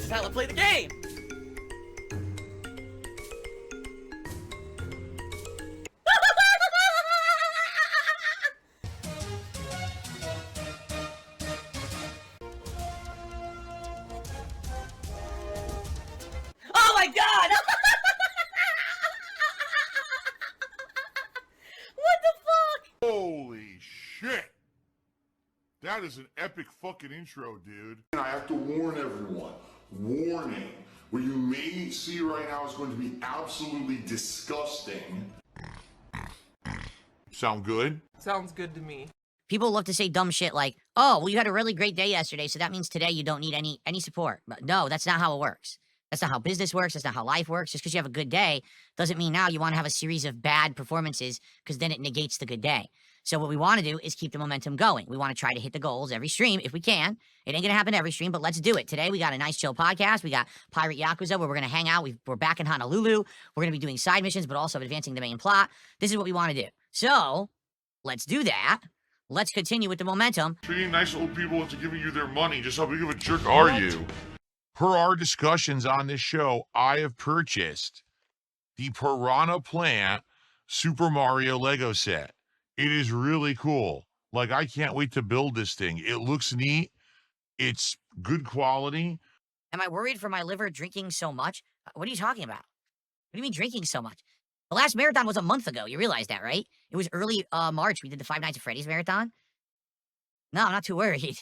This is how I play the game! Oh my god! What the fuck? Holy shit! That is an epic fucking intro, dude. And I have to warn everyone. Warning. What you may see right now is going to be absolutely disgusting. Sound good? Sounds good to me. People love to say dumb shit like, oh, well, you had a really great day yesterday, so that means today you don't need any support. But no, that's not how it works. That's not how business works. That's not how life works. Just because you have a good day doesn't mean now you want to have a series of bad performances because then it negates the good day. So what we want to do is keep the momentum going. We want to try to hit the goals every stream if we can. It ain't going to happen every stream, but let's do it. Today we got a nice chill podcast. We got Pirate Yakuza where we're going to hang out. We're back in Honolulu. We're going to be doing side missions, but also advancing the main plot. This is what we want to do. So let's do that. Let's continue with the momentum. Treating nice old people into giving you their money. Just how big of a jerk are you? Per our discussions on this show, I have purchased the Piranha Plant Super Mario Lego set. It is really cool. Like, I can't wait to build this thing. It looks neat. It's good quality. Am I worried for my liver drinking so much? What are you talking about? What do you mean drinking so much? The last marathon was a month ago. You realize that, right? It was early March. We did the Five Nights at Freddy's marathon. No, I'm not too worried.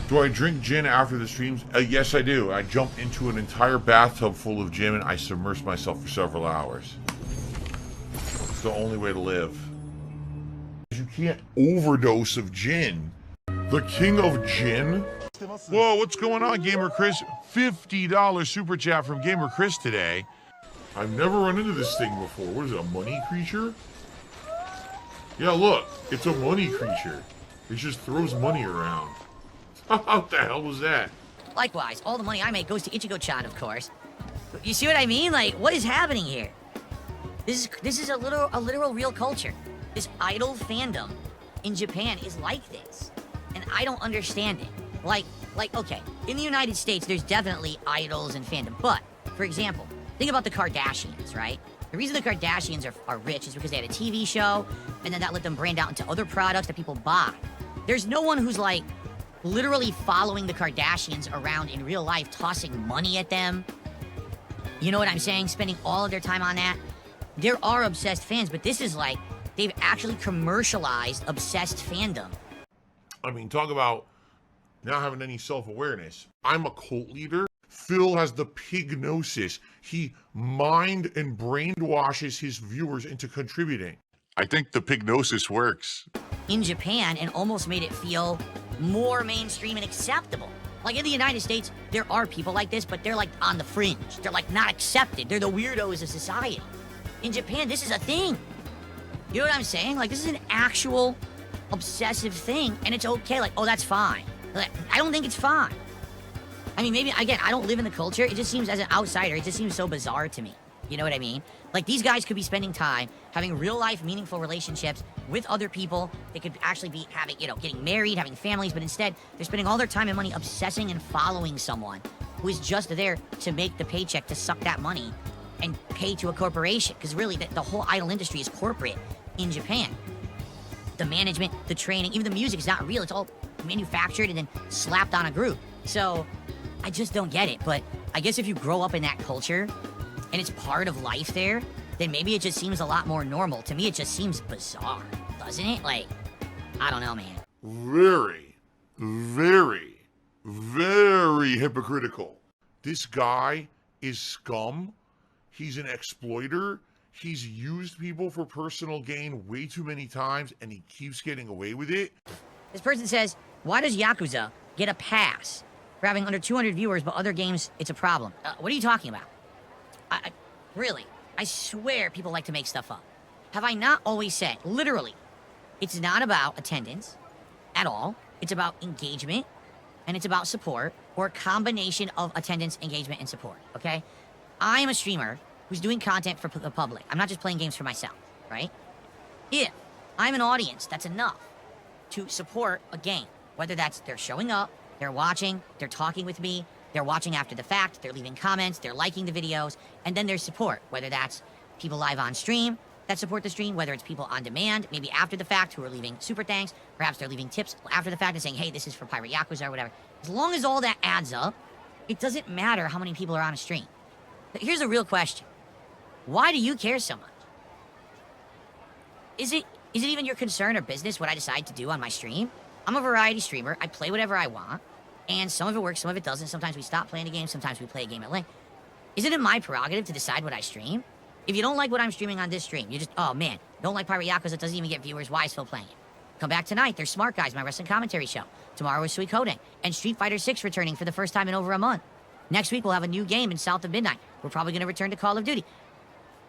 Do I drink gin after the streams? Yes, I do. I jump into an entire bathtub full of gin and I submerge myself for several hours. It's the only way to live. You can't overdose of gin. The king of gin? Whoa, what's going on, Gamer Chris? $50 super chat from Gamer Chris today. I've never run into this thing before. What is it, a money creature? Yeah, look, it's a money creature. It just throws money around. What the hell was that? Likewise, all the money I make goes to Ichigo-chan, of course. You see what I mean? Like, what is happening here? This is a literal real culture. This idol fandom in Japan is like this. And I don't understand it. Like, okay, in the United States, there's definitely idols and fandom. But, for example, think about the Kardashians, right? The reason the Kardashians are rich is because they had a TV show, and then that let them brand out into other products that people buy. There's no one who's, like, literally following the Kardashians around in real life, tossing money at them. You know what I'm saying? Spending all of their time on that. There are obsessed fans, but this is like, they've actually commercialized obsessed fandom. I mean, talk about not having any self-awareness. I'm a cult leader. Phil has the pignosis. He mind and brainwashes his viewers into contributing. I think the pignosis works. In Japan, and almost made it feel more mainstream and acceptable. Like in the United States, there are people like this, but they're like on the fringe. They're like not accepted. They're the weirdos of society. In Japan, this is a thing. You know what I'm saying? Like, this is an actual obsessive thing, and it's okay. Like, oh, that's fine. Like, I don't think it's fine. I mean, maybe, again, I don't live in the culture. It just seems, as an outsider, it just seems so bizarre to me. You know what I mean? Like, these guys could be spending time having real-life, meaningful relationships with other people. They could actually be having, you know, getting married, having families, but instead, they're spending all their time and money obsessing and following someone who is just there to make the paycheck, to suck that money and pay to a corporation. Because really, the whole idol industry is corporate in Japan. The management, the training, even the music is not real. It's all manufactured and then slapped on a group. So, I just don't get it. But I guess if you grow up in that culture, and it's part of life there, then maybe it just seems a lot more normal. To me, it just seems bizarre, doesn't it? Like, I don't know, man. Very, very, very hypocritical. This guy is scum. He's an exploiter. He's used people for personal gain way too many times, and he keeps getting away with it. This person says, why does Yakuza get a pass for having under 200 viewers, but other games, it's a problem? What are you talking about? Really, I swear people like to make stuff up. Have I not always said, literally, it's not about attendance at all. It's about engagement, and it's about support, or a combination of attendance, engagement, and support, okay? I am a streamer who's doing content for the public. I'm not just playing games for myself, right? If I'm an audience, that's enough to support a game. Whether that's they're showing up, they're watching, they're talking with me, They're watching after the fact, they're leaving comments, they're liking the videos, and then there's support, whether that's people live on stream that support the stream, whether it's people on demand, maybe after the fact, who are leaving super thanks, perhaps they're leaving tips after the fact and saying, hey, this is for Pirate Yakuza or whatever. As long as all that adds up, it doesn't matter how many people are on a stream. But here's a real question. Why do you care so much? Is it even your concern or business what I decide to do on my stream? I'm a variety streamer. I play whatever I want. And some of it works, some of it doesn't. Sometimes we stop playing a game. Sometimes we play a game at length. Isn't it my prerogative to decide what I stream? If you don't like what I'm streaming on this stream, you just, oh man, don't like Pirate Yakuza, it doesn't even get viewers. Why is Phil playing it? Come back tonight. There's Smart Guys, my wrestling commentary show. Tomorrow is Sweet Coding. And Street Fighter 6 returning for the first time in over a month. Next week, we'll have a new game in South of Midnight. We're probably going to return to Call of Duty.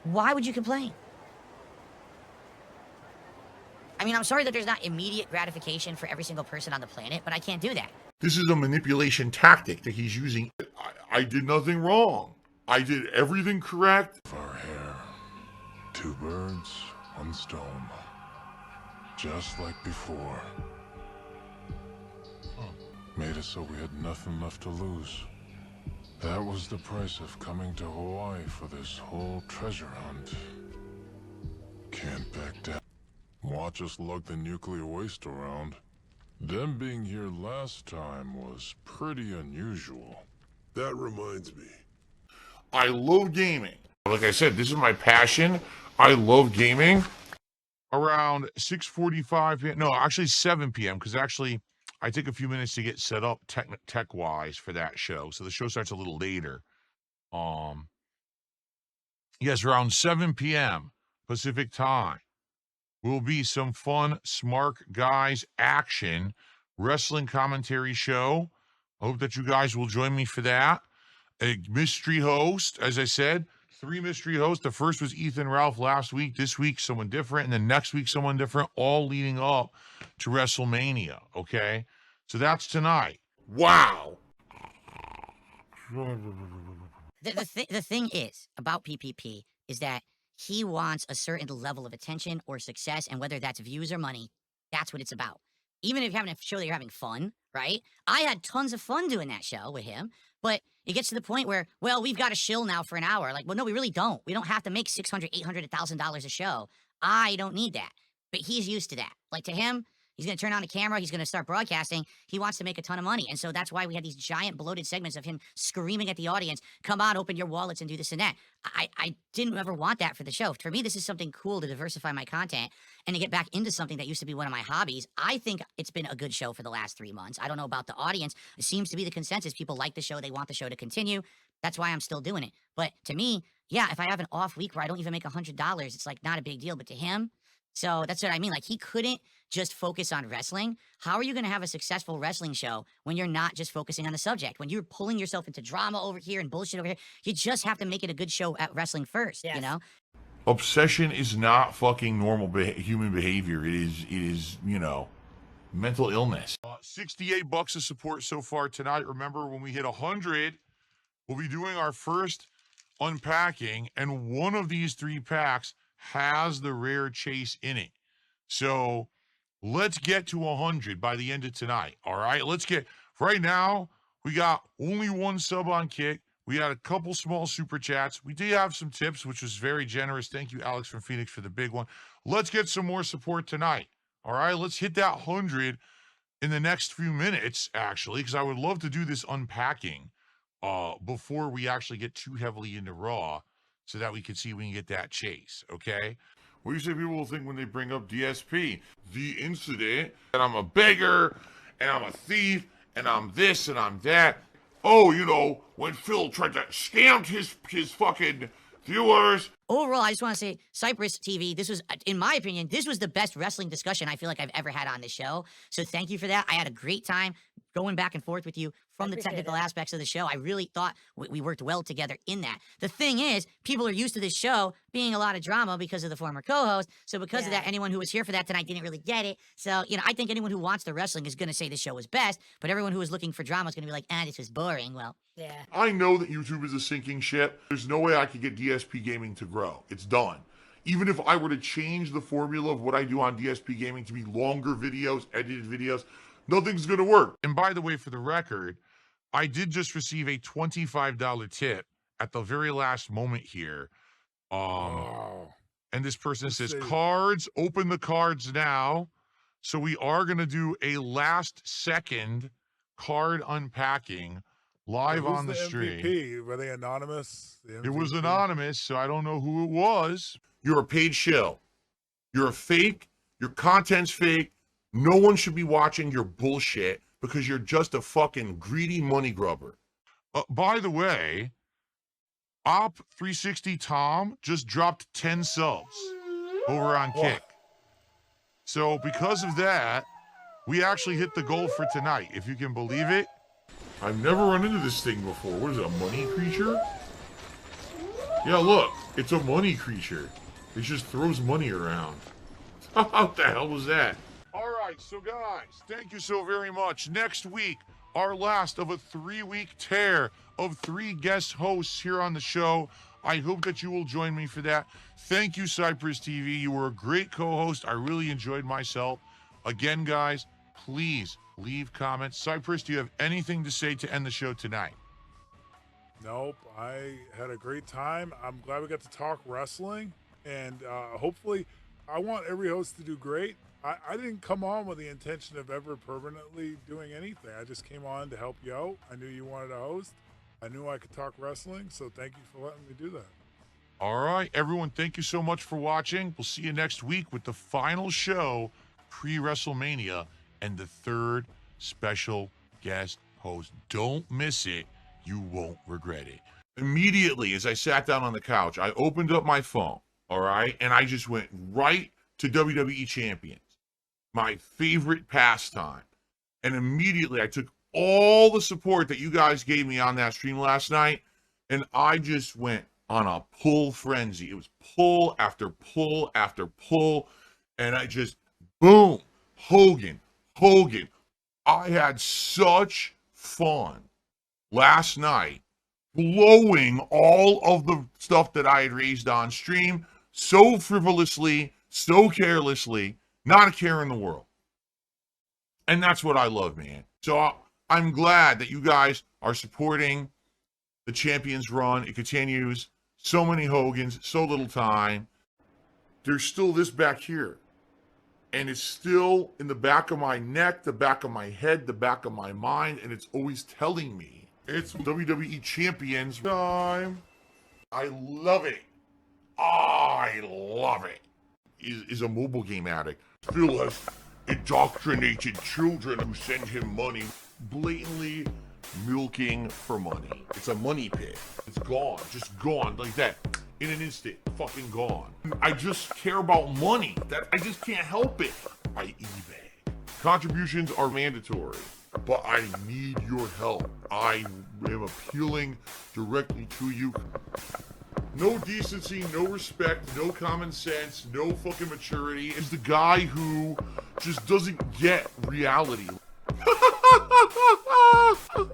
Why would you complain? I mean, I'm sorry that there's not immediate gratification for every single person on the planet, but I can't do that. This is a manipulation tactic that he's using. I did nothing wrong. I did everything correct. Our hair, 2 birds, 1 stone, just like before. Made it so we had nothing left to lose. That was the price of coming to Hawaii for this whole treasure hunt. Can't back down. Watch us lug the nuclear waste around. Them being here last time was pretty unusual. That reminds me. I love gaming. Like I said, this is my passion. I love gaming. Around 6:45 p.m. No, actually 7 p.m. because actually I take a few minutes to get set up tech-wise for that show. So the show starts a little later. Yes, around 7 p.m. Pacific time will be some fun, smart guys action wrestling commentary show. I hope that you guys will join me for that. A mystery host, as I said, 3 mystery hosts. The first was Ethan Ralph last week. This week, someone different. And then next week, someone different, all leading up to WrestleMania, okay? So that's tonight. Wow. The thing is about PPP is that he wants a certain level of attention or success, and whether that's views or money, that's what it's about. Even if you're having a show that you're having fun, right? I had tons of fun doing that show with him, but it gets to the point where, well, we've got a shill now for an hour. Like, well, no, we really don't. We don't have to make $600, $800, $1,000 a show. I don't need that. But he's used to that. Like, to him, he's going to turn on the camera. He's going to start broadcasting. He wants to make a ton of money. And so that's why we had these giant bloated segments of him screaming at the audience, come on, open your wallets and do this and that. I didn't ever want that for the show. For me, this is something cool to diversify my content and to get back into something that used to be one of my hobbies. I think it's been a good show for the last 3 months. I don't know about the audience. It seems to be the consensus. People like the show. They want the show to continue. That's why I'm still doing it. But to me, yeah, if I have an off week where I don't even make $100, it's like not a big deal. But to him, so that's what I mean. Like, he couldn't just focus on wrestling. How are you going to have a successful wrestling show when you're not just focusing on the subject? When you're pulling yourself into drama over here and bullshit over here, you just have to make it a good show at wrestling first, you know? Obsession is not fucking normal human behavior. It is, you know, mental illness. $68 of support so far tonight. Remember, when we hit 100, we'll be doing our first unpacking, and one of these 3 packs has the rare chase in it. So let's get to 100 by the end of tonight. All right, let's get, right now, we got only 1 sub on Kick. We had a couple small super chats. We did have some tips, which was very generous. Thank you, Alex from Phoenix, for the big one. Let's get some more support tonight. All right, let's hit that 100 in the next few minutes, actually, because I would love to do this unpacking before we actually get too heavily into Raw, so that we can see we can get that chase, okay? What do you say people will think when they bring up DSP? The incident, and I'm a beggar, and I'm a thief, and I'm this, and I'm that. Oh, you know, when Phil tried to scam his fucking viewers. Overall, I just want to say, Cypress TV, this was, in my opinion, this was the best wrestling discussion I feel like I've ever had on this show. So thank you for that. I had a great time going back and forth with you from the technical aspects of the show. I really thought we worked well together in that. The thing is, people are used to this show being a lot of drama because of the former co-host. So because of that, anyone who was here for that tonight didn't really get it. So, you know, I think anyone who wants the wrestling is going to say the show was best, but everyone who was looking for drama is going to be like, this was boring. Well, yeah. I know that YouTube is a sinking ship. There's no way I could get DSP Gaming to grow. It's done. Even if I were to change the formula of what I do on DSP Gaming to be longer videos, edited videos, nothing's going to work. And by the way, for the record, I did just receive a $25 tip at the very last moment here. Oh. And this person Let's says, see. cards, open the cards now. So we are going to do a last second card unpacking live Who's on the stream. MVP? Were they anonymous? The It was MVP? anonymous, so I don't know who it was. You're a paid shill. You're a fake. Your content's fake. No one should be watching your bullshit because you're just a fucking greedy money grubber. By the way, Op360 Tom just dropped 10 subs over on Kick. So because of that, we actually hit the goal for tonight, if you can believe it. I've never run into this thing before. What is it, a money creature? Yeah, look, it's a money creature. It just throws money around. What the hell was that? All right, so guys, thank you so very much. Next week, our last of a 3-week tear of 3 guest hosts here on the show. I hope that you will join me for that. Thank you, Cypress TV. You were a great co-host. I really enjoyed myself. Again, guys, please leave comments. Cypress, do you have anything to say to end the show tonight? Nope. I had a great time. I'm glad we got to talk wrestling. And hopefully, I want every host to do great. I didn't come on with the intention of ever permanently doing anything. I just came on to help you out. I knew you wanted to host. I knew I could talk wrestling, so thank you for letting me do that. All right, everyone, thank you so much for watching. We'll see you next week with the final show pre-WrestleMania and the 3rd special guest host. Don't miss it. You won't regret it. Immediately, as I sat down on the couch, I opened up my phone, all right, and I just went right to WWE Champions, my favorite pastime. And immediately I took all the support that you guys gave me on that stream last night, and I just went on a pull frenzy. It was pull after pull after pull, and I just, boom, Hogan. I had such fun last night blowing all of the stuff that I had raised on stream so frivolously, so carelessly, not a care in the world. And that's what I love, man. So I'm glad that you guys are supporting the Champions run. It continues. So many Hogans, so little time. There's still this back here. And it's still in the back of my neck, the back of my head, the back of my mind. And it's always telling me it's WWE Champions time. I love it. I love it. Is a mobile game addict. Phil has indoctrinated children who send him money, blatantly milking for money. It's a money pit. It's gone, just gone like that. In an instant, fucking gone. I just care about money. That I just can't help it. I eBay. Contributions are mandatory, but I need your help. I am appealing directly to you. No decency, no respect, no common sense, no fucking maturity. Is the guy who just doesn't get reality.